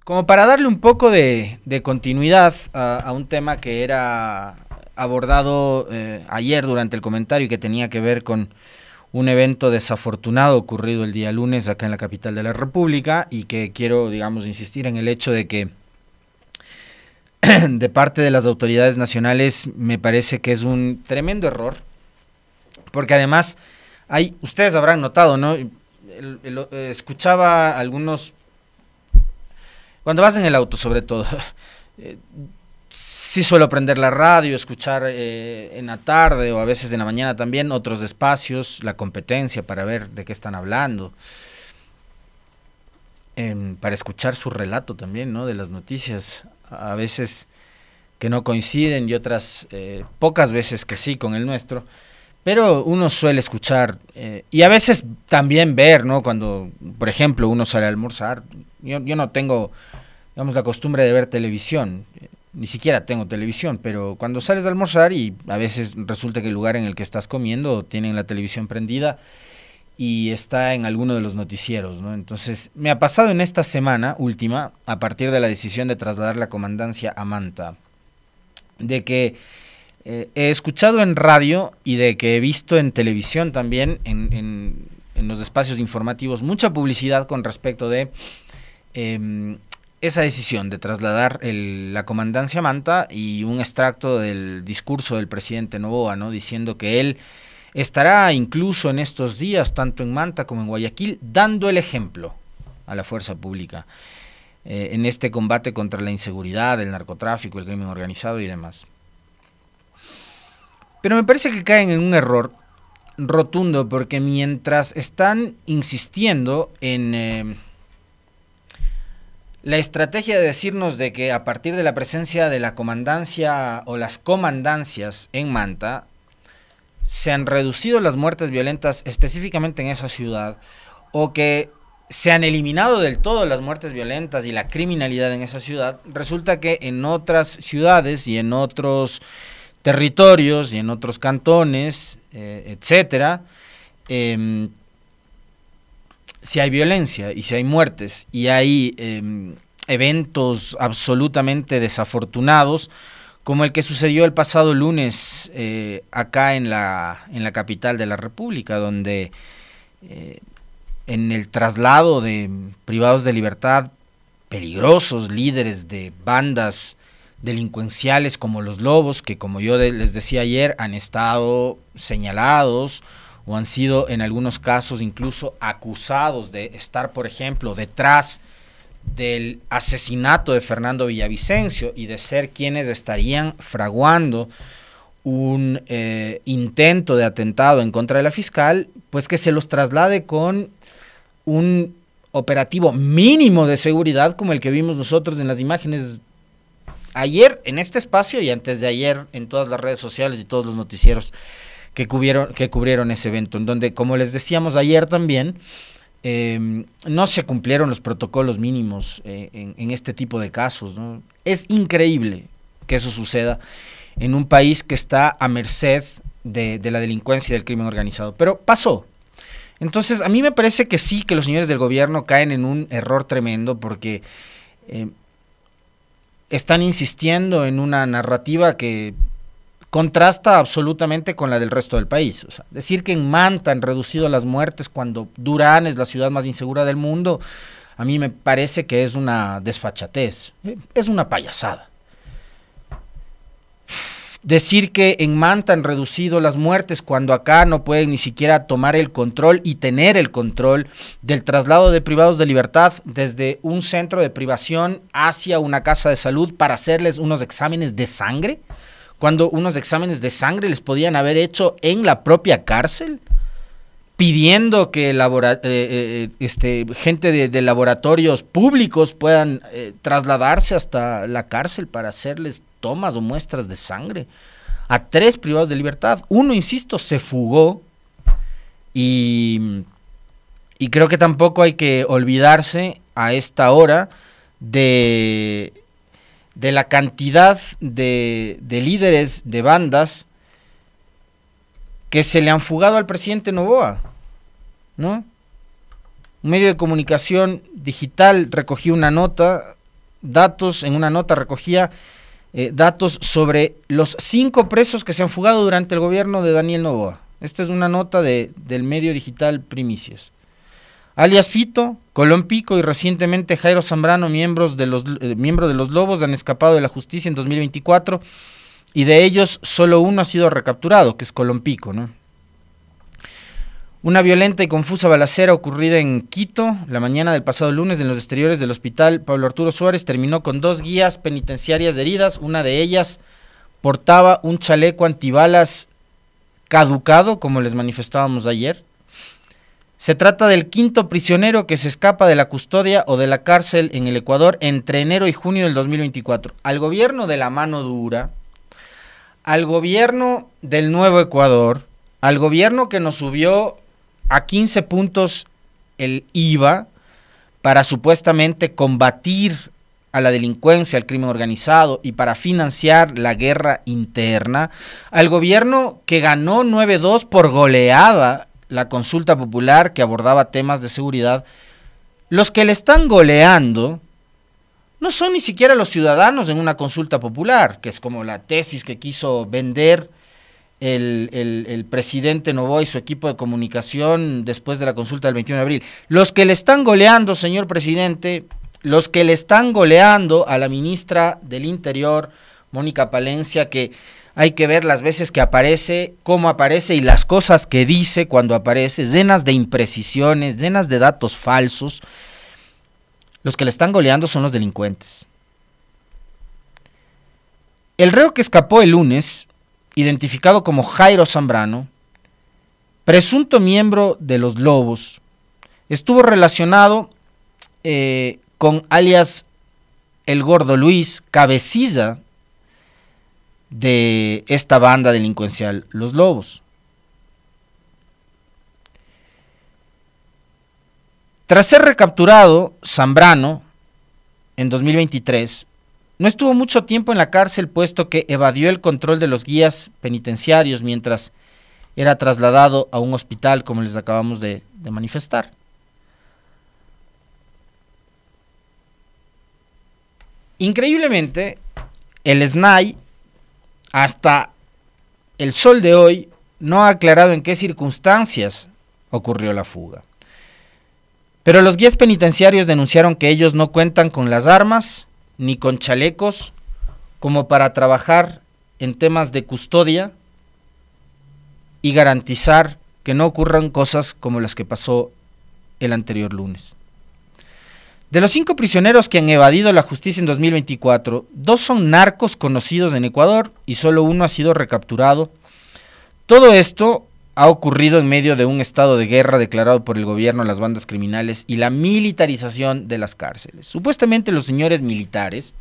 Como para darle un poco de continuidad a un tema que era abordado ayer durante el comentario y que tenía que ver con un evento desafortunado ocurrido el día lunes acá en la capital de la República, y que quiero, digamos, insistir en el hecho de que de parte de las autoridades nacionales me parece que es un tremendo error, porque además ustedes habrán notado, ¿no? Escuchaba algunos, cuando vas en el auto sobre todo, sí suelo prender la radio, escuchar en la tarde o a veces en la mañana también otros espacios, la competencia, para ver de qué están hablando, para escuchar su relato también, ¿no? De las noticias, a veces que no coinciden y otras pocas veces que sí con el nuestro, pero uno suele escuchar y a veces también ver, ¿no? Cuando, por ejemplo, uno sale a almorzar. Yo no tengo, digamos, la costumbre de ver televisión, ni siquiera tengo televisión, pero cuando sales a almorzar y a veces resulta que el lugar en el que estás comiendo tienen la televisión prendida y está en alguno de los noticieros, ¿no? Entonces, me ha pasado en esta semana última, a partir de la decisión de trasladar la comandancia a Manta, de que he escuchado en radio y de que he visto en televisión también, en los espacios informativos, mucha publicidad con respecto de esa decisión de trasladar la comandancia a Manta, y un extracto del discurso del presidente Noboa, ¿no? Diciendo que él estará incluso en estos días, tanto en Manta como en Guayaquil, dando el ejemplo a la fuerza pública en este combate contra la inseguridad, el narcotráfico, el crimen organizado y demás. Pero me parece que caen en un error rotundo, porque mientras están insistiendo en la estrategia de decirnos de que a partir de la presencia de la comandancia o las comandancias en Manta se han reducido las muertes violentas específicamente en esa ciudad, o que se han eliminado del todo las muertes violentas y la criminalidad en esa ciudad, resulta que en otras ciudades y en otros territorios y en otros cantones, etcétera, si hay violencia y si hay muertes y hay eventos absolutamente desafortunados, como el que sucedió el pasado lunes acá en la capital de la República, donde en el traslado de privados de libertad, peligrosos líderes de bandas delincuenciales como los Lobos, que como yo les decía ayer, han estado señalados o han sido en algunos casos incluso acusados de estar, por ejemplo, detrás del asesinato de Fernando Villavicencio y de ser quienes estarían fraguando un intento de atentado en contra de la fiscal, pues que se los traslade con un operativo mínimo de seguridad como el que vimos nosotros en las imágenes ayer en este espacio y antes de ayer en todas las redes sociales y todos los noticieros que cubrieron ese evento, en donde, como les decíamos ayer también, no se cumplieron los protocolos mínimos en este tipo de casos, ¿no? Es increíble que eso suceda en un país que está a merced de la delincuencia y del crimen organizado, pero pasó. Entonces, a mí me parece que sí, que los señores del gobierno caen en un error tremendo, porque están insistiendo en una narrativa que contrasta absolutamente con la del resto del país. O sea, decir que en Manta han reducido las muertes cuando Durán es la ciudad más insegura del mundo, a mí me parece que es una desfachatez, es una payasada. Decir que en Manta han reducido las muertes cuando acá no pueden ni siquiera tomar el control y tener el control del traslado de privados de libertad desde un centro de privación hacia una casa de salud para hacerles unos exámenes de sangre, cuando unos exámenes de sangre les podían haber hecho en la propia cárcel, pidiendo que gente de laboratorios públicos puedan trasladarse hasta la cárcel para hacerles tomas o muestras de sangre a 3 privados de libertad. Uno, insisto, se fugó, y creo que tampoco hay que olvidarse a esta hora de la cantidad de líderes de bandas que se le han fugado al presidente Noboa, ¿no? Un medio de comunicación digital recogió una nota datos, en una nota recogía datos sobre los 5 presos que se han fugado durante el gobierno de Daniel Noboa. Esta es una nota del medio digital Primicias. Alias Fito, Colón Pico y recientemente Jairo Zambrano, miembro de los Lobos, han escapado de la justicia en 2024 y de ellos solo uno ha sido recapturado, que es Colón Pico, ¿no? Una violenta y confusa balacera ocurrida en Quito la mañana del pasado lunes en los exteriores del hospital Pablo Arturo Suárez terminó con 2 guías penitenciarias heridas. Una de ellas portaba un chaleco antibalas caducado, como les manifestábamos ayer. Se trata del 5º prisionero que se escapa de la custodia o de la cárcel en el Ecuador entre enero y junio del 2024. Al gobierno de la mano dura, al gobierno del nuevo Ecuador, al gobierno que nos subió a 15 puntos el IVA para supuestamente combatir a la delincuencia, al crimen organizado y para financiar la guerra interna, al gobierno que ganó 9-2 por goleada la consulta popular que abordaba temas de seguridad. Los que le están goleando no son ni siquiera los ciudadanos en una consulta popular, que es como la tesis que quiso vender el presidente Noboa y su equipo de comunicación después de la consulta del 21 de abril. Los que le están goleando, señor presidente, los que le están goleando a la ministra del Interior, Mónica Palencia, que hay que ver las veces que aparece, cómo aparece y las cosas que dice cuando aparece, llenas de imprecisiones, llenas de datos falsos. Los que le están goleando son los delincuentes. El reo que escapó el lunes, identificado como Jairo Zambrano, presunto miembro de los Lobos, estuvo relacionado con alias El Gordo Luis, cabecilla de esta banda delincuencial, Los Lobos. Tras ser recapturado, Zambrano, en 2023, no estuvo mucho tiempo en la cárcel, puesto que evadió el control de los guías penitenciarios mientras era trasladado a un hospital, como les acabamos de manifestar. Increíblemente, el SNAI, hasta el sol de hoy, no ha aclarado en qué circunstancias ocurrió la fuga. Pero los guías penitenciarios denunciaron que ellos no cuentan con las armas ni con chalecos como para trabajar en temas de custodia y garantizar que no ocurran cosas como las que pasó el anterior lunes. De los 5 prisioneros que han evadido la justicia en 2024, 2 son narcos conocidos en Ecuador y solo uno ha sido recapturado. Todo esto ha ocurrido en medio de un estado de guerra declarado por el gobierno a las bandas criminales y la militarización de las cárceles. Supuestamente los señores militares,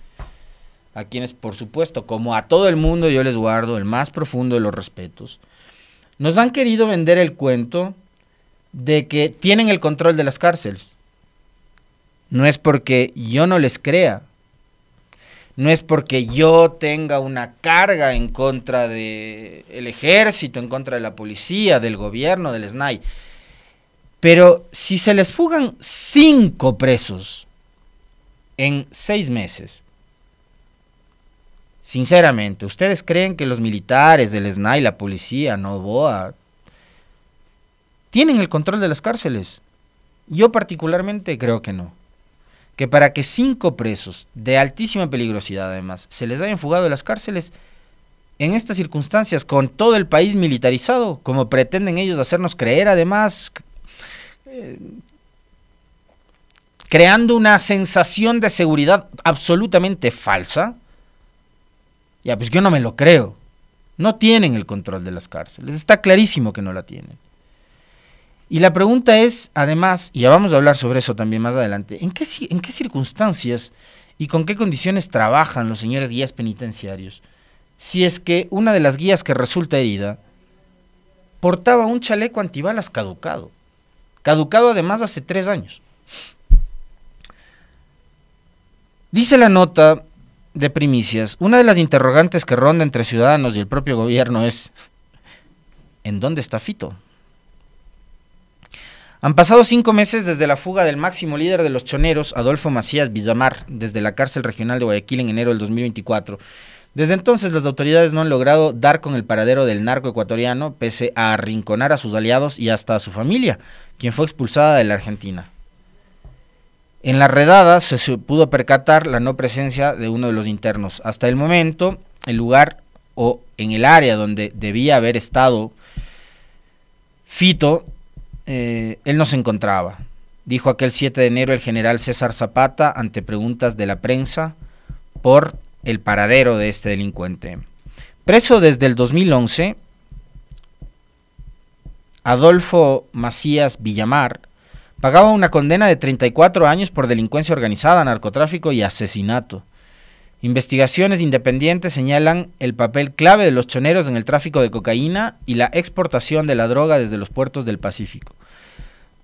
a quienes por supuesto, como a todo el mundo yo les guardo el más profundo de los respetos, nos han querido vender el cuento de que tienen el control de las cárceles. No es porque yo no les crea, no es porque yo tenga una carga en contra del ejército, en contra de la policía, del gobierno, del SNAI. Pero si se les fugan 5 presos en 6 meses, sinceramente, ¿ustedes creen que los militares del SNAI, la policía, Noboa, tienen el control de las cárceles? Yo particularmente creo que no. Que para que 5 presos de altísima peligrosidad además se les hayan fugado de las cárceles en estas circunstancias con todo el país militarizado, como pretenden ellos hacernos creer además, creando una sensación de seguridad absolutamente falsa, ya pues yo no me lo creo. No tienen el control de las cárceles, está clarísimo que no la tienen. Y la pregunta es, además, y ya vamos a hablar sobre eso también más adelante, ¿en qué circunstancias y con qué condiciones trabajan los señores guías penitenciarios? Si es que una de las guías que resulta herida portaba un chaleco antibalas caducado además hace 3 años. Dice la nota de Primicias, una de las interrogantes que ronda entre ciudadanos y el propio gobierno es, ¿en dónde está Fito? Han pasado 5 meses desde la fuga del máximo líder de los choneros, Adolfo Macías Villamar, desde la cárcel regional de Guayaquil en enero del 2024. Desde entonces las autoridades no han logrado dar con el paradero del narco ecuatoriano, pese a arrinconar a sus aliados y hasta a su familia, quien fue expulsada de la Argentina. En la redada se pudo percatar la no presencia de uno de los internos. Hasta el momento, el lugar o en el área donde debía haber estado Fito, él no se encontraba. Dijo aquel 7 de enero el general César Zapata ante preguntas de la prensa por el paradero de este delincuente. Preso desde el 2011, Adolfo Macías Villamar pagaba una condena de 34 años por delincuencia organizada, narcotráfico y asesinato. Investigaciones independientes señalan el papel clave de los choneros en el tráfico de cocaína y la exportación de la droga desde los puertos del Pacífico.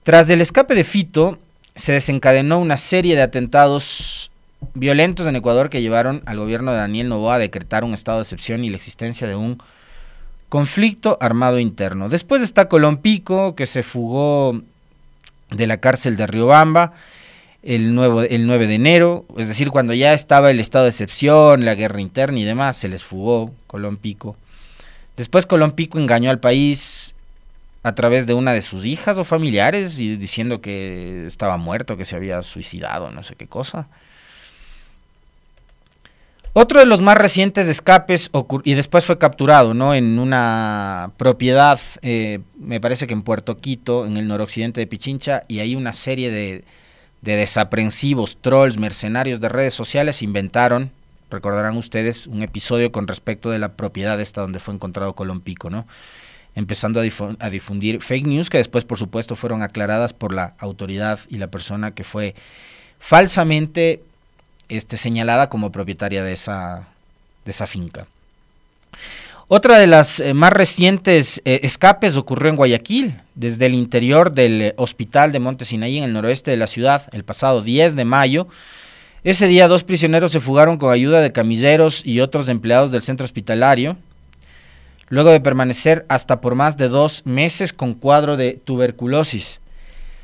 Tras el escape de Fito, se desencadenó una serie de atentados violentos en Ecuador que llevaron al gobierno de Daniel Noboa a decretar un estado de excepción y la existencia de un conflicto armado interno. Después está Colón Pico, que se fugó de la cárcel de Riobamba el 9 de enero, es decir, cuando ya estaba el estado de excepción, la guerra interna y demás, se les fugó Colón Pico. Después Colón Pico engañó al país a través de una de sus hijas o familiares y diciendo que estaba muerto, que se había suicidado, no sé qué cosa. Otro de los más recientes escapes, y después fue capturado, ¿no?, en una propiedad, me parece que en Puerto Quito, en el noroccidente de Pichincha, y hay una serie de desaprensivos, trolls, mercenarios de redes sociales inventaron, recordarán ustedes, un episodio con respecto de la propiedad esta donde fue encontrado Colón Pico, ¿no? Empezando a difundir fake news que después, por supuesto, fueron aclaradas por la autoridad y la persona que fue falsamente señalada como propietaria de esa finca. Otra de las más recientes escapes ocurrió en Guayaquil, desde el interior del hospital de Monte Sinaí, en el noroeste de la ciudad, el pasado 10 de mayo. Ese día 2 prisioneros se fugaron con ayuda de camilleros y otros empleados del centro hospitalario, luego de permanecer hasta por más de 2 meses con cuadro de tuberculosis.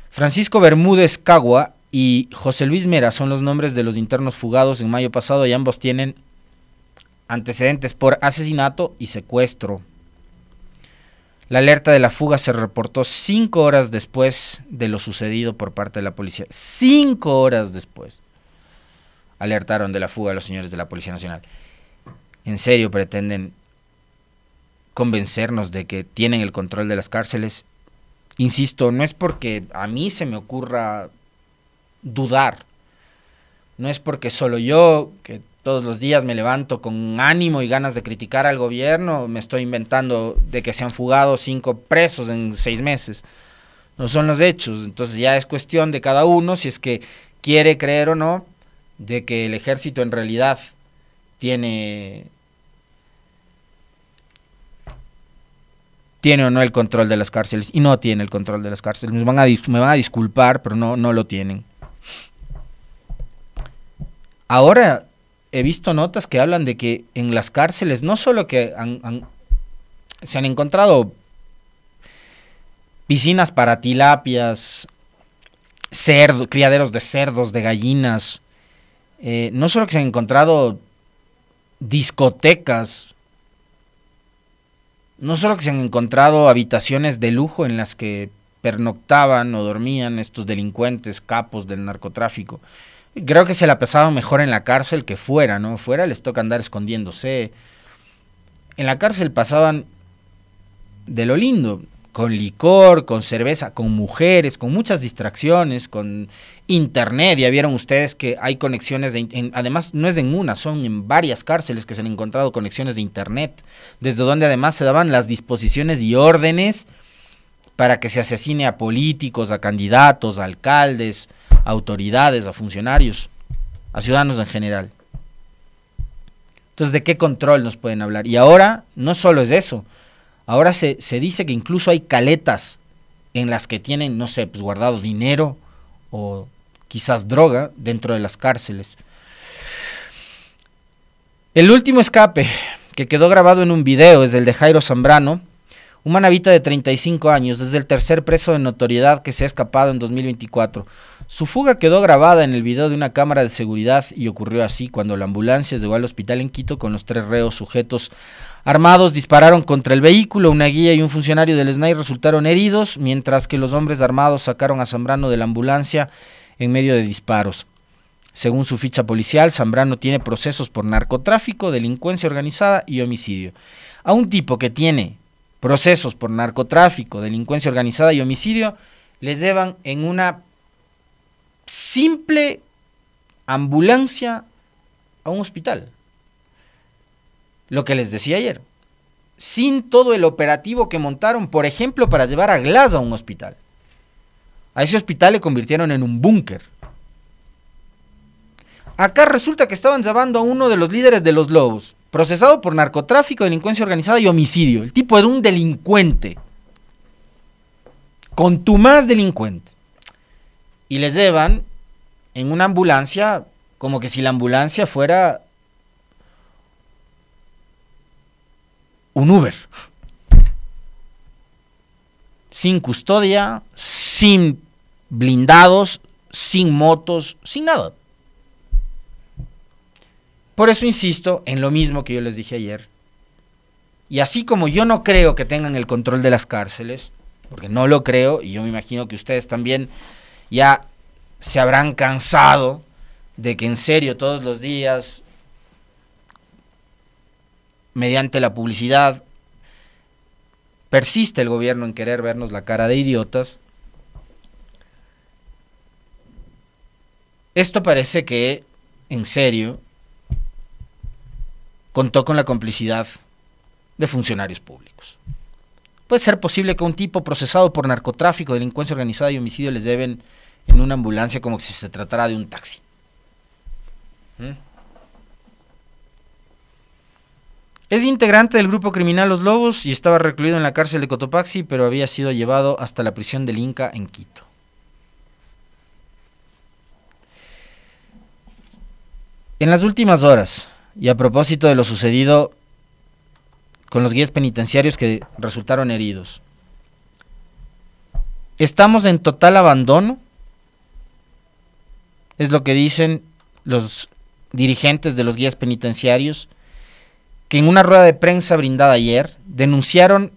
Francisco Bermúdez Cagua y José Luis Mera son los nombres de los internos fugados en mayo pasado y ambos tienen antecedentes por asesinato y secuestro. La alerta de la fuga se reportó 5 horas después de lo sucedido por parte de la policía. 5 horas después alertaron de la fuga a los señores de la Policía Nacional. ¿En serio pretenden convencernos de que tienen el control de las cárceles? Insisto, no es porque a mí se me ocurra dudar, no es porque solo yo, que todos los días me levanto con ánimo y ganas de criticar al gobierno, me estoy inventando de que se han fugado 5 presos en 6 meses. No son los hechos, entonces ya es cuestión de cada uno si es que quiere creer o no de que el ejército en realidad tiene o no el control de las cárceles, y no tiene el control de las cárceles. Me van a disculpar, pero no lo tienen. Ahora he visto notas que hablan de que en las cárceles no solo que se han encontrado piscinas para tilapias, criaderos de cerdos, de gallinas, no solo que se han encontrado discotecas, no solo que se han encontrado habitaciones de lujo en las que pernoctaban o dormían estos delincuentes, capos del narcotráfico. Creo que se la pasaban mejor en la cárcel que fuera, ¿no? Fuera les toca andar escondiéndose. En la cárcel pasaban de lo lindo, con licor, con cerveza, con mujeres, con muchas distracciones, con internet. Ya vieron ustedes que hay conexiones, además no es en una, son en varias cárceles que se han encontrado conexiones de internet, desde donde además se daban las disposiciones y órdenes para que se asesine a políticos, a candidatos, a alcaldes, a autoridades, a funcionarios, a ciudadanos en general. Entonces, ¿de qué control nos pueden hablar? Y ahora no solo es eso, ahora se dice que incluso hay caletas en las que tienen, no sé, pues guardado dinero o quizás droga dentro de las cárceles. El último escape que quedó grabado en un video es el de Jairo Zambrano, un manabita de 35 años, desde el tercer preso de notoriedad que se ha escapado en 2024. Su fuga quedó grabada en el video de una cámara de seguridad y ocurrió así cuando la ambulancia llegó al hospital en Quito con los 3 reos sujetos armados, dispararon contra el vehículo, una guía y un funcionario del SNAI resultaron heridos, mientras que los hombres armados sacaron a Zambrano de la ambulancia en medio de disparos. Según su ficha policial, Zambrano tiene procesos por narcotráfico, delincuencia organizada y homicidio. A un tipo que tiene procesos por narcotráfico, delincuencia organizada y homicidio, les llevan en una simple ambulancia a un hospital. Lo que les decía ayer, sin todo el operativo que montaron, por ejemplo, para llevar a Glass a un hospital. A ese hospital le convirtieron en un búnker. Acá resulta que estaban llevando a uno de los líderes de los Lobos, procesado por narcotráfico, delincuencia organizada y homicidio. El tipo era un delincuente, contumaz delincuente. Y les llevan en una ambulancia, como que si la ambulancia fuera un Uber. Sin custodia, sin blindados, sin motos, sin nada. Por eso insisto en lo mismo que yo les dije ayer. Y así como yo no creo que tengan el control de las cárceles, porque no lo creo, y yo me imagino que ustedes también ya se habrán cansado de que en serio todos los días, mediante la publicidad, persiste el gobierno en querer vernos la cara de idiotas. Esto parece que, en serio, contó con la complicidad de funcionarios públicos. Puede ser posible que un tipo procesado por narcotráfico, delincuencia organizada y homicidio les lleven en una ambulancia como si se tratara de un taxi. Es integrante del grupo criminal Los Lobos y estaba recluido en la cárcel de Cotopaxi, pero había sido llevado hasta la prisión del Inca en Quito. En las últimas horas, y a propósito de lo sucedido con los guías penitenciarios que resultaron heridos, estamos en total abandono, es lo que dicen los dirigentes de los guías penitenciarios, que en una rueda de prensa brindada ayer denunciaron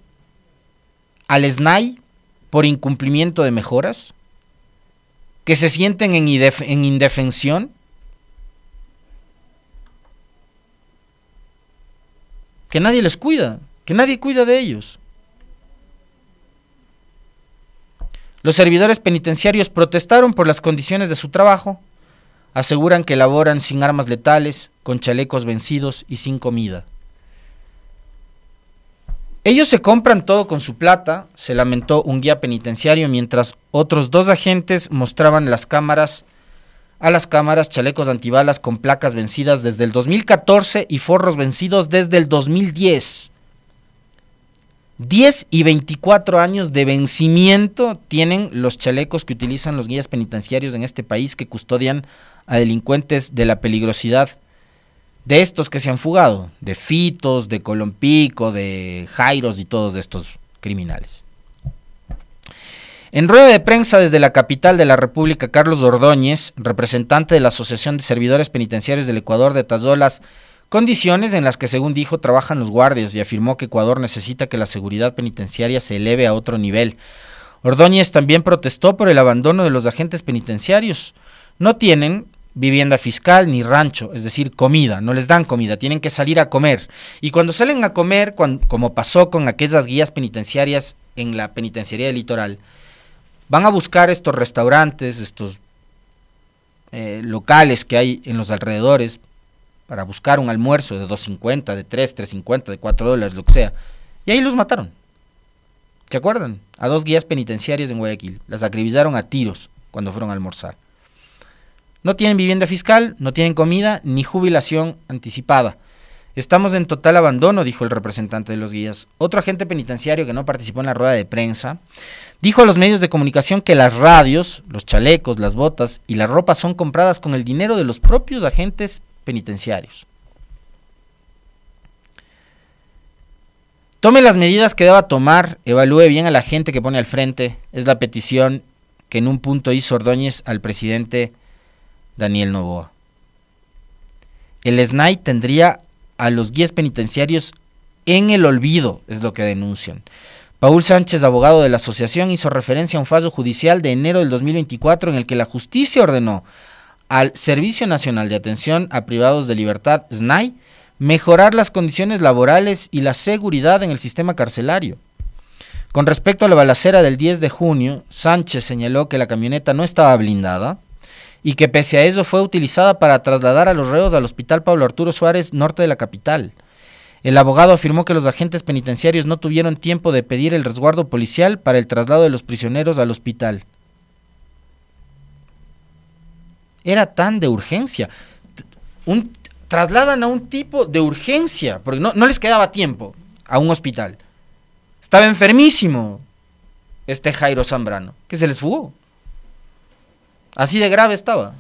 al SNAI por incumplimiento de mejoras, que se sienten en indefensión, que nadie les cuida, que nadie cuida de ellos. Los servidores penitenciarios protestaron por las condiciones de su trabajo, aseguran que laboran sin armas letales, con chalecos vencidos y sin comida. Ellos se compran todo con su plata, se lamentó un guía penitenciario, mientras otros 2 agentes mostraban a las cámaras chalecos antibalas con placas vencidas desde el 2014 y forros vencidos desde el 2010. 10 y 24 años de vencimiento tienen los chalecos que utilizan los guías penitenciarios en este país, que custodian a delincuentes de la peligrosidad de estos que se han fugado, de Fitos, de Colompico, de Jairos y todos estos criminales. En rueda de prensa desde la capital de la República, Carlos Ordóñez, representante de la Asociación de Servidores Penitenciarios del Ecuador, detalló las condiciones en las que, según dijo, trabajan los guardias y afirmó que Ecuador necesita que la seguridad penitenciaria se eleve a otro nivel. Ordóñez también protestó por el abandono de los agentes penitenciarios. No tienen vivienda fiscal ni rancho, es decir, comida, no les dan comida, tienen que salir a comer. Y cuando salen a comer, como pasó con aquellas guías penitenciarias en la penitenciaría del Litoral, van a buscar estos restaurantes, estos locales que hay en los alrededores, para buscar un almuerzo de $2.50, de $3, $3.50, de $4, lo que sea. Y ahí los mataron. ¿Se acuerdan? A 2 guías penitenciarias en Guayaquil. Las acribillaron a tiros cuando fueron a almorzar. No tienen vivienda fiscal, no tienen comida, ni jubilación anticipada. Estamos en total abandono, dijo el representante de los guías. Otro agente penitenciario que no participó en la rueda de prensa dijo a los medios de comunicación que las radios, los chalecos, las botas y la ropa son compradas con el dinero de los propios agentes penitenciarios. Tome las medidas que deba tomar, evalúe bien a la gente que pone al frente. Es la petición que en un punto hizo Ordóñez al presidente Daniel Noboa. El SNAI tendría a los guías penitenciarios en el olvido, es lo que denuncian. Paul Sánchez, abogado de la asociación, hizo referencia a un fallo judicial de enero del 2024 en el que la justicia ordenó al Servicio Nacional de Atención a Privados de Libertad, SNAI, mejorar las condiciones laborales y la seguridad en el sistema carcelario. Con respecto a la balacera del 10 de junio, Sánchez señaló que la camioneta no estaba blindada y que pese a eso fue utilizada para trasladar a los reos al Hospital Pablo Arturo Suárez, norte de la capital. El abogado afirmó que los agentes penitenciarios no tuvieron tiempo de pedir el resguardo policial para el traslado de los prisioneros al hospital. Era tan de urgencia. Trasladan a un tipo de urgencia, porque no les quedaba tiempo a un hospital. Estaba enfermísimo este Jairo Zambrano, que se les fugó. Así de grave estaba.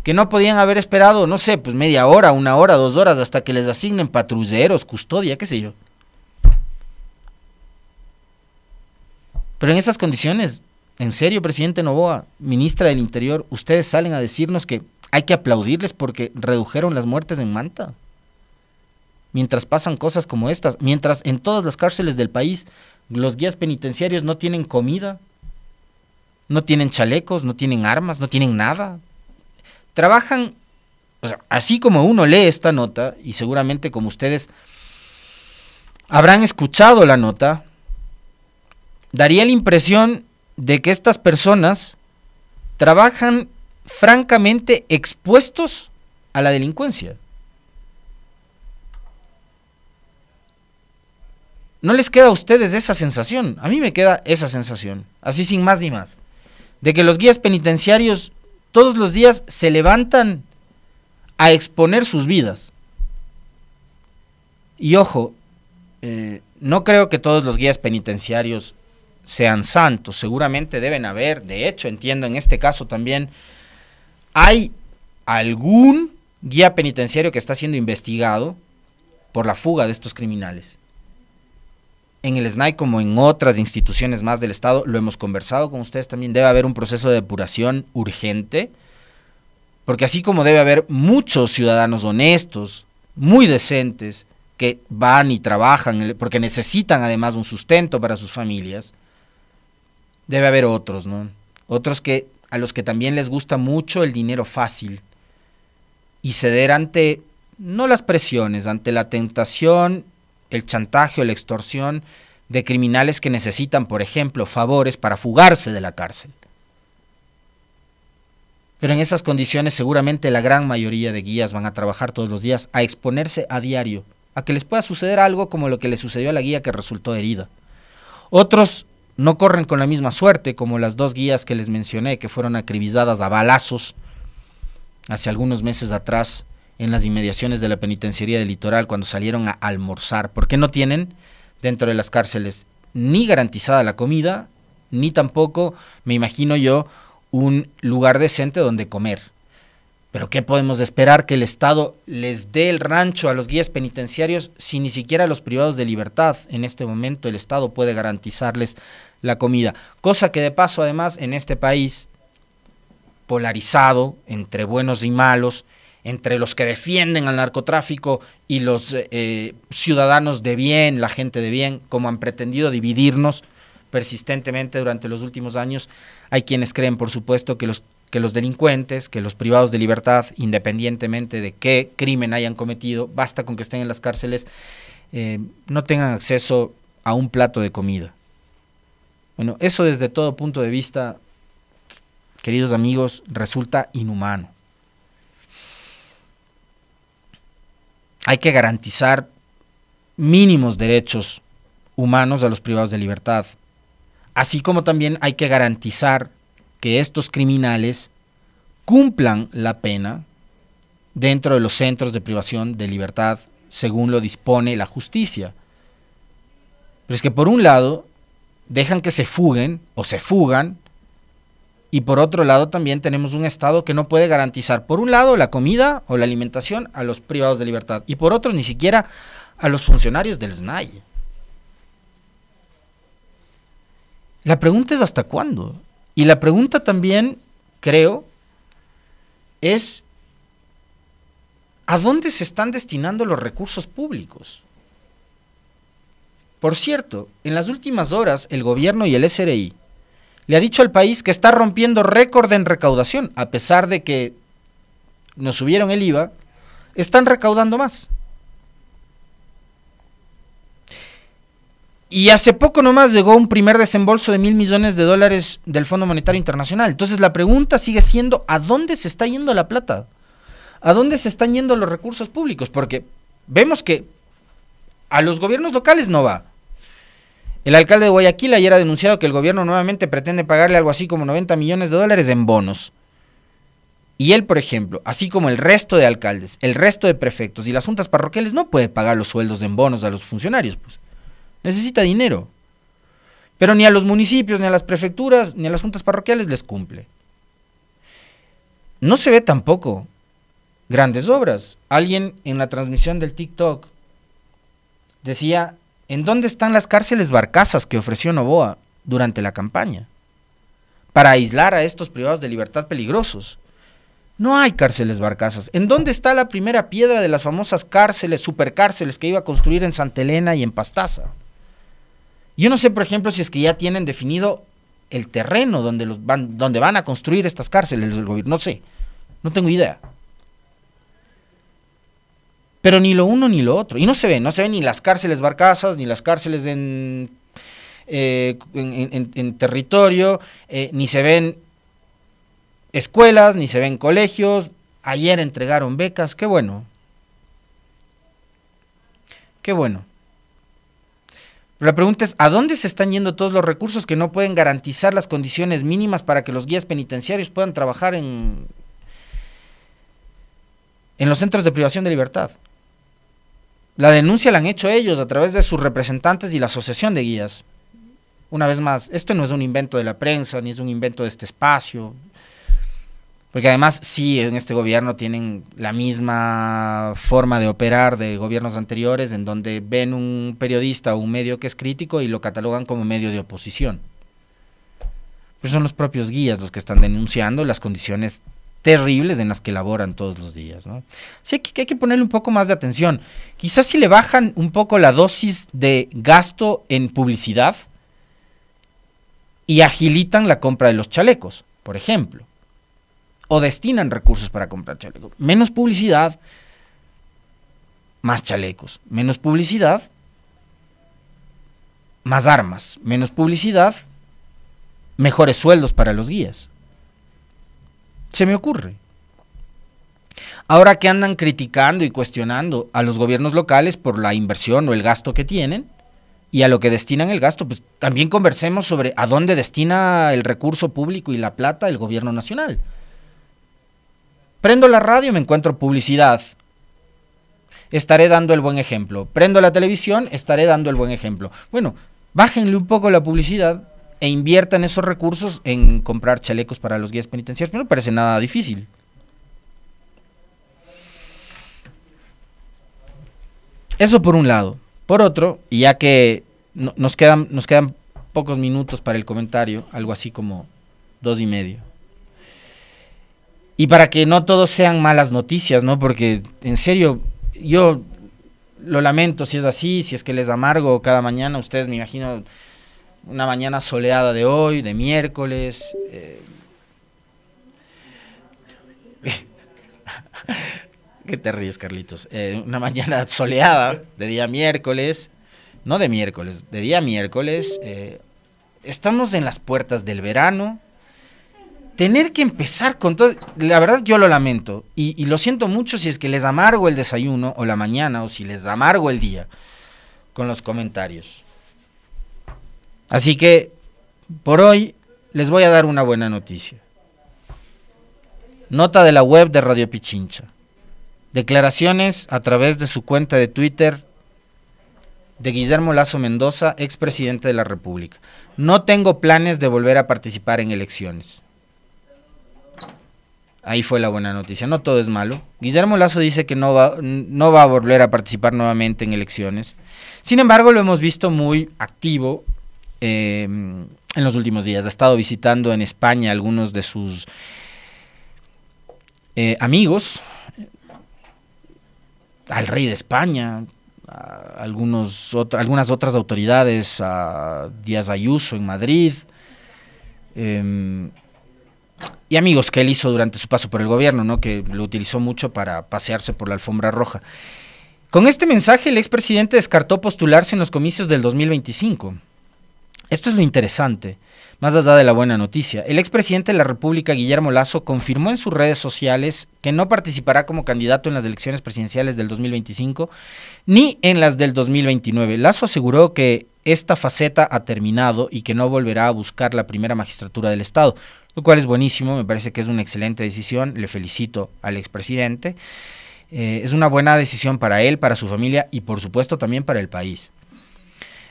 Que no podían haber esperado, no sé, pues media hora, 1 hora, 2 horas, hasta que les asignen patrulleros, custodia, qué sé yo. Pero en esas condiciones, en serio, presidente Noboa, ministra del Interior, ustedes salen a decirnos que hay que aplaudirles porque redujeron las muertes en Manta. Mientras pasan cosas como estas, mientras en todas las cárceles del país los guías penitenciarios no tienen comida, no tienen chalecos, no tienen armas, no tienen nada. Trabajan, o sea, así como uno lee esta nota, y seguramente como ustedes habrán escuchado la nota, daría la impresión de que estas personas trabajan francamente expuestos a la delincuencia. ¿No les queda a ustedes esa sensación? A mí me queda esa sensación, así sin más ni más, de que los guías penitenciarios todos los días se levantan a exponer sus vidas. Y ojo, no creo que todos los guías penitenciarios sean santos, seguramente deben haber, de hecho entiendo en este caso también, hay algún guía penitenciario que está siendo investigado por la fuga de estos criminales. En el SNAI, como en otras instituciones más del Estado, lo hemos conversado con ustedes también, debe haber un proceso de depuración urgente, porque así como debe haber muchos ciudadanos honestos, muy decentes, que van y trabajan, porque necesitan además un sustento para sus familias, debe haber otros, ¿no? Otros que a los que también les gusta mucho el dinero fácil y ceder ante, no las presiones, ante la tentación, el chantaje o la extorsión de criminales que necesitan, por ejemplo, favores para fugarse de la cárcel. Pero en esas condiciones seguramente la gran mayoría de guías van a trabajar todos los días, a exponerse a diario, a que les pueda suceder algo como lo que le sucedió a la guía que resultó herida. Otros no corren con la misma suerte, como las 2 guías que les mencioné, que fueron acribilladas a balazos hace algunos meses atrás en las inmediaciones de la penitenciaría del Litoral cuando salieron a almorzar, porque no tienen dentro de las cárceles ni garantizada la comida, ni tampoco, me imagino yo, un lugar decente donde comer. Pero ¿qué podemos esperar que el Estado les dé el rancho a los guías penitenciarios si ni siquiera a los privados de libertad en este momento el Estado puede garantizarles la comida? Cosa que de paso además en este país polarizado entre buenos y malos, entre los que defienden al narcotráfico y los ciudadanos de bien, la gente de bien, como han pretendido dividirnos persistentemente durante los últimos años, hay quienes creen, por supuesto, que los delincuentes, que los privados de libertad, independientemente de qué crimen hayan cometido, basta con que estén en las cárceles, no tengan acceso a un plato de comida. Bueno, eso desde todo punto de vista, queridos amigos, resulta inhumano. Hay que garantizar mínimos derechos humanos a los privados de libertad, así como también hay que garantizar que estos criminales cumplan la pena dentro de los centros de privación de libertad según lo dispone la justicia. Pero es que por un lado dejan que se fuguen o se fugan, y por otro lado también tenemos un Estado que no puede garantizar, por un lado, la comida o la alimentación a los privados de libertad, y por otro ni siquiera a los funcionarios del SNAI. La pregunta es ¿hasta cuándo? Y la pregunta también, creo, es ¿a dónde se están destinando los recursos públicos? Por cierto, en las últimas horas el gobierno y el SRI le ha dicho al país que está rompiendo récord en recaudación, a pesar de que nos subieron el IVA, están recaudando más. Y hace poco nomás llegó un primer desembolso de $1.000 millones del Fondo Monetario Internacional. Entonces la pregunta sigue siendo, ¿a dónde se está yendo la plata? ¿A dónde se están yendo los recursos públicos? Porque vemos que a los gobiernos locales no va. El alcalde de Guayaquil ayer ha denunciado que el gobierno nuevamente pretende pagarle algo así como $90 millones en bonos. Y él, por ejemplo, así como el resto de alcaldes, el resto de prefectos y las juntas parroquiales, no puede pagar los sueldos en bonos a los funcionarios, pues. Necesita dinero. Pero ni a los municipios, ni a las prefecturas, ni a las juntas parroquiales les cumple. No se ve tampoco grandes obras. Alguien en la transmisión del TikTok decía, ¿en dónde están las cárceles Barcazas que ofreció Noboa durante la campaña? Para aislar a estos privados de libertad peligrosos. No hay cárceles Barcazas. ¿En dónde está la primera piedra de las famosas cárceles, supercárceles que iba a construir en Santa Elena y en Pastaza? Yo no sé, por ejemplo, si es que ya tienen definido el terreno donde van a construir estas cárceles del gobierno. No sé, no tengo idea. Pero ni lo uno ni lo otro. Y no se ven ni las cárceles Barcazas, ni las cárceles en territorio, ni se ven escuelas, ni se ven colegios. Ayer entregaron becas, qué bueno. Qué bueno. Pero la pregunta es, ¿a dónde se están yendo todos los recursos que no pueden garantizar las condiciones mínimas para que los guías penitenciarios puedan trabajar en los centros de privación de libertad? La denuncia la han hecho ellos a través de sus representantes y la asociación de guías. Una vez más, esto no es un invento de la prensa, ni es un invento de este espacio. Porque además, sí, en este gobierno tienen la misma forma de operar de gobiernos anteriores, en donde ven un periodista o un medio que es crítico y lo catalogan como medio de oposición. Pues son los propios guías los que están denunciando las condiciones terribles en las que laboran todos los días, ¿no? Sí, que hay que ponerle un poco más de atención. Quizás si le bajan un poco la dosis de gasto en publicidad y agilitan la compra de los chalecos, por ejemplo. O destinan recursos para comprar chalecos. Menos publicidad, más chalecos. Menos publicidad, más armas. Menos publicidad, mejores sueldos para los guías. Se me ocurre. Ahora que andan criticando y cuestionando a los gobiernos locales por la inversión o el gasto que tienen y a lo que destinan el gasto, pues también conversemos sobre a dónde destina el recurso público y la plata el gobierno nacional. Prendo la radio y me encuentro publicidad. Estaré dando el buen ejemplo. Prendo la televisión, estaré dando el buen ejemplo. Bueno, bájenle un poco la publicidad e inviertan esos recursos en comprar chalecos para los guías penitenciarios. No me parece nada difícil. Eso por un lado. Por otro, y ya que nos quedan pocos minutos para el comentario, algo así como 2:30. Y para que no todos sean malas noticias, ¿no? Porque, en serio, yo lo lamento si es así, si es que les amargo cada mañana. Ustedes, me imagino, una mañana soleada de hoy, de miércoles. ¿Qué te ríes, Carlitos? Una mañana soleada de día miércoles, no de miércoles, de día miércoles. Estamos en las puertas del verano. Tener que empezar con todo, la verdad yo lo lamento y lo siento mucho si es que les amargo el desayuno o la mañana o si les amargo el día con los comentarios. Así que por hoy les voy a dar una buena noticia. Nota de la web de Radio Pichincha. Declaraciones a través de su cuenta de Twitter de Guillermo Lasso Mendoza, expresidente de la República. No tengo planes de volver a participar en elecciones. Ahí fue la buena noticia, no todo es malo. Guillermo Lasso dice que no va a volver a participar nuevamente en elecciones. Sin embargo, lo hemos visto muy activo en los últimos días. Ha estado visitando en España algunos de sus amigos, al rey de España, a algunas otras autoridades, a Díaz Ayuso en Madrid, y amigos que él hizo durante su paso por el gobierno, ¿no? Que lo utilizó mucho para pasearse por la alfombra roja. Con este mensaje, el expresidente descartó postularse en los comicios del 2025. Esto es lo interesante, más allá de la buena noticia. El expresidente de la República, Guillermo Lasso, confirmó en sus redes sociales que no participará como candidato en las elecciones presidenciales del 2025 ni en las del 2029. Lasso aseguró que esta faceta ha terminado y que no volverá a buscar la primera magistratura del Estado, lo cual es buenísimo, me parece que es una excelente decisión, le felicito al expresidente. Es una buena decisión para él, para su familia y por supuesto también para el país.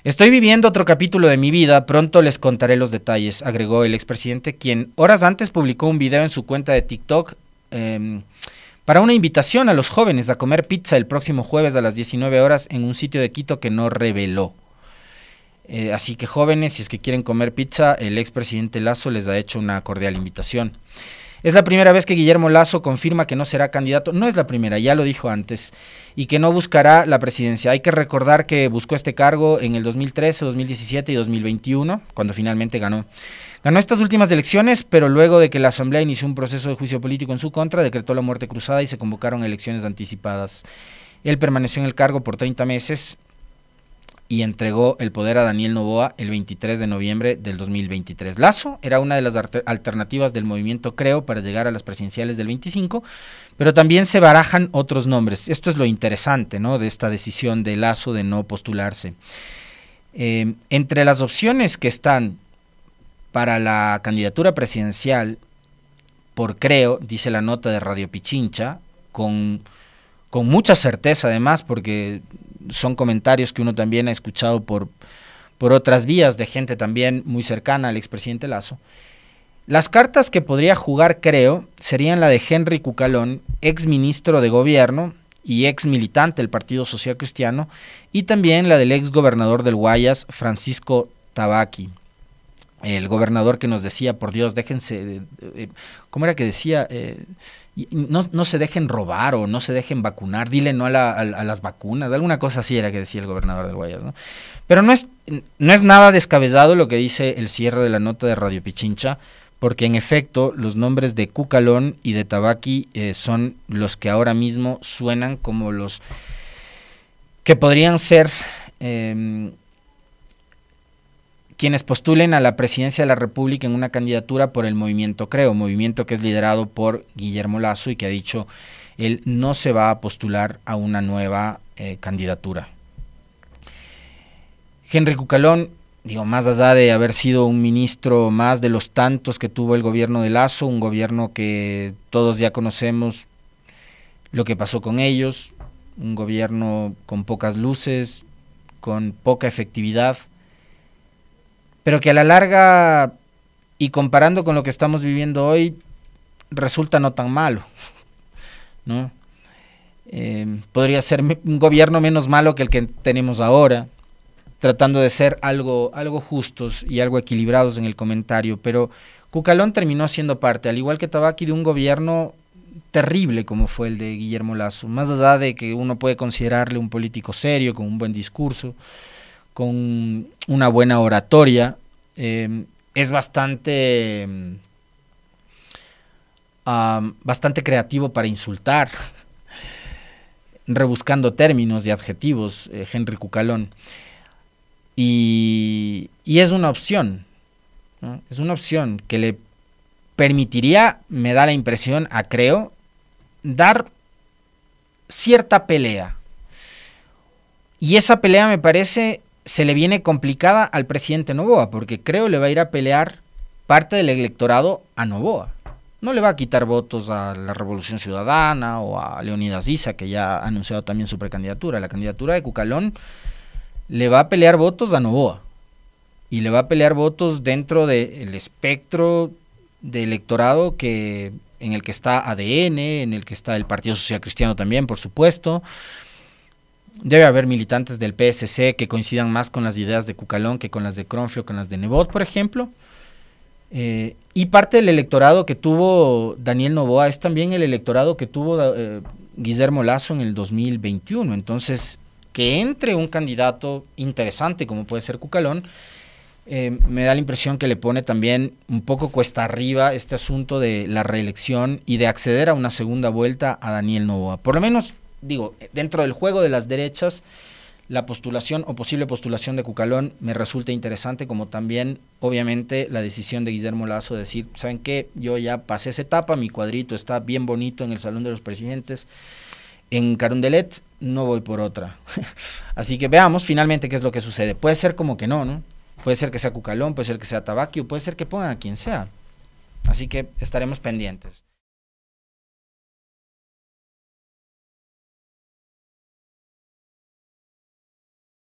Estoy viviendo otro capítulo de mi vida, pronto les contaré los detalles, agregó el expresidente, quien horas antes publicó un video en su cuenta de TikTok para una invitación a los jóvenes a comer pizza el próximo jueves a las 19 horas en un sitio de Quito que no reveló. Así que jóvenes, si es que quieren comer pizza, el expresidente Lasso les ha hecho una cordial invitación. Es la primera vez que Guillermo Lasso confirma que no será candidato, no es la primera, ya lo dijo antes, y que no buscará la presidencia. Hay que recordar que buscó este cargo en el 2013, 2017 y 2021, cuando finalmente ganó. Ganó estas últimas elecciones, pero luego de que la Asamblea inició un proceso de juicio político en su contra, decretó la muerte cruzada y se convocaron elecciones anticipadas. Él permaneció en el cargo por 30 meses y entregó el poder a Daniel Noboa el 23 de noviembre del 2023. Lasso era una de las alternativas del movimiento Creo para llegar a las presidenciales del 25, pero también se barajan otros nombres. Esto es lo interesante, ¿no?, de esta decisión de Lasso de no postularse. Entre las opciones que están para la candidatura presidencial por Creo, dice la nota de Radio Pichincha, con mucha certeza además, porque son comentarios que uno también ha escuchado por otras vías de gente también muy cercana al expresidente Lasso. Las cartas que podría jugar Creo serían la de Henry Cucalón, ex ministro de gobierno y ex militante del Partido Social Cristiano, y también la del ex gobernador del Guayas, Francisco Tabaqui. El gobernador que nos decía, por Dios, déjense, ¿cómo era que decía? No se dejen robar o no se dejen vacunar, dile no a las vacunas, alguna cosa así era que decía el gobernador del Guayas, ¿no? Pero no es nada descabellado lo que dice el cierre de la nota de Radio Pichincha, porque en efecto los nombres de Cucalón y de Tabaqui son los que ahora mismo suenan como los que podrían ser quienes postulen a la presidencia de la República en una candidatura por el movimiento Creo, movimiento que es liderado por Guillermo Lasso y que ha dicho él no se va a postular a una nueva candidatura. Henry Cucalón, más allá de haber sido un ministro más de los tantos que tuvo el gobierno de Lasso, un gobierno que todos ya conocemos lo que pasó con ellos, un gobierno con pocas luces, con poca efectividad, pero que a la larga, y comparando con lo que estamos viviendo hoy, resulta no tan malo, ¿no? Podría ser un gobierno menos malo que el que tenemos ahora, tratando de ser algo justos y algo equilibrados en el comentario, pero Cucalón terminó siendo parte, al igual que Tabaqui, de un gobierno terrible como fue el de Guillermo Lasso, más allá de que uno puede considerarle un político serio, con un buen discurso, con una buena oratoria, es bastante creativo para insultar, rebuscando términos y adjetivos, Henry Cucalón, y es una opción, ¿no? Es una opción que le permitiría, me da la impresión, a Creo, dar cierta pelea. Y esa pelea, me parece, se le viene complicada al presidente Noboa, porque Creo le va a ir a pelear parte del electorado a Noboa. No le va a quitar votos a la Revolución Ciudadana o a Leonidas Issa, que ya ha anunciado también su precandidatura. La candidatura de Cucalón le va a pelear votos a Noboa. Y le va a pelear votos dentro del espectro de electorado en el que está ADN, en el que está el Partido Social Cristiano también, por supuesto, debe haber militantes del PSC que coincidan más con las ideas de Cucalón que con las de Cronfle o con las de Nebot, por ejemplo. Y parte del electorado que tuvo Daniel Noboa es también el electorado que tuvo Guillermo Lasso en el 2021. Entonces, que entre un candidato interesante como puede ser Cucalón, me da la impresión que le pone también un poco cuesta arriba este asunto de la reelección y de acceder a una segunda vuelta a Daniel Noboa. Por lo menos, digo, dentro del juego de las derechas, la postulación o posible postulación de Cucalón me resulta interesante, como también, obviamente, la decisión de Guillermo Lasso de decir, ¿saben qué? Yo ya pasé esa etapa, mi cuadrito está bien bonito en el Salón de los Presidentes, en Carondelet no voy por otra. Así que veamos finalmente qué es lo que sucede. Puede ser como que no, ¿no? Puede ser que sea Cucalón, puede ser que sea Tabaqui, o puede ser que pongan a quien sea. Así que estaremos pendientes.